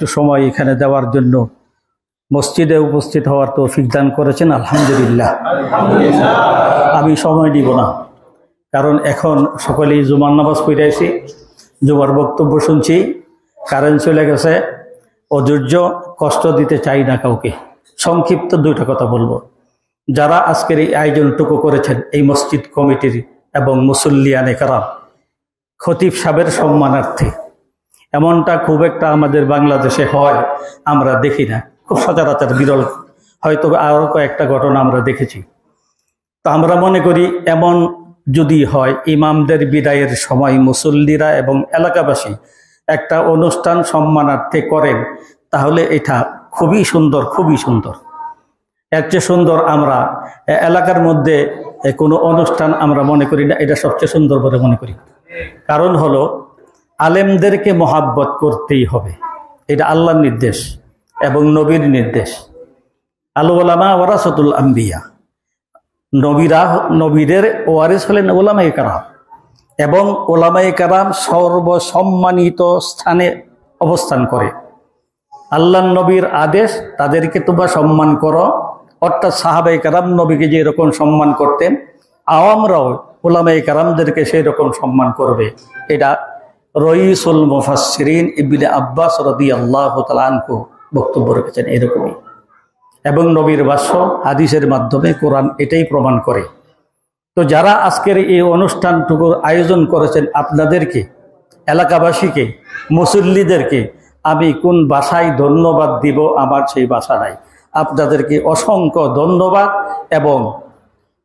একটু সময় এখানে দেওয়ার জন্য, মসজিদে উপস্থিত হওয়ার তৌফিক দান করেছেন, আলহামদুলিল্লাহ। আমি সময় দিব না, কারণ এখন সকলেই জুমার নামাজ পড়াইছি, জুমার বক্তব্য শুনছি, কারেন্ট চলে গেছে, অধৈর্য কষ্ট দিতে চাই না কাউকে। সংক্ষিপ্ত দুইটা কথা বলবো। যারা আজকের এই আয়োজনটুকু করেছেন, এই মসজিদ কমিটির এবং মুসল্লিয়ানে কারাম, খতিব সাহেবের সম্মানার্থে, এমনটা খুব একটা আমাদের বাংলাদেশে হয় আমরা দেখি না, খুব সচরাচর বিরল, হয়তো আরও কয়েকটা ঘটনা আমরা দেখেছি। তো আমরা মনে করি এমন যদি হয়, ইমামদের বিদায়ের সময় মুসল্লিরা এবং এলাকাবাসী একটা অনুষ্ঠান সম্মানার্থে করেন, তাহলে এটা খুবই সুন্দর, খুবই সুন্দর। এর চেয়ে সুন্দর আমরা এলাকার মধ্যে কোনো অনুষ্ঠান আমরা মনে করি না, এটা সবচেয়ে সুন্দর বলে মনে করি। কারণ হলো, আলেমদেরকে মহাব্বত করতেই হবে, এটা আল্লাহর নির্দেশ এবং নবীর নির্দেশ। আল উলামা ওয়ারাসাতুল আম্বিয়া, নবীদের ওয়ারিস হলেন উলামায়ে কেরাম, এবং উলামায়ে কেরাম সর্বসম্মানিত স্থানে অবস্থান করে। আল্লাহর নবীর আদেশ, তাদেরকে তোমরা সম্মান করো, অর্থাৎ সাহাবায়ে কেরাম নবীকে যে এরকম সম্মান করতেন, আওয়ামরাও উলামায়ে কেরামদেরকে সেই রকম সম্মান করবে। এটা রইসুল মুফাসসিরিন ইবনে আব্বাস রাদিয়াল্লাহু তাআলা আনহু বক্তব্য রেখেছেন এরকমই, এবং নবীর ভাষ্য হাদিসের মাধ্যমে কোরআন এটাই প্রমাণ করে। তো যারা আজকের এই অনুষ্ঠানটুকুর আয়োজন করেছেন, আপনাদেরকে, এলাকাবাসীকে, মুসল্লিদেরকে আমি কোন ভাষায় ধন্যবাদ দিব আমার সেই ভাষা নাই। আপনাদেরকে অসংখ্য ধন্যবাদ এবং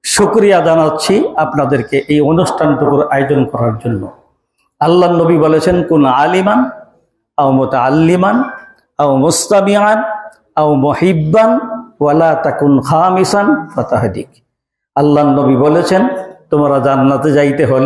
শুকরিয়া জানাচ্ছি আপনাদেরকে এই অনুষ্ঠানটুকুর আয়োজন করার জন্য। আল্লাহ নবী বলেছেন, কুন আলিমান আও মুতাআল্লিমান আও মুস্তামিআন আও মুহিব্বান ওয়ালা তাকুন খামিসান ফাতাহদিক। আল্লাহ নবী বলেছেন, তোমরা জান্নাতে যাইতে হলে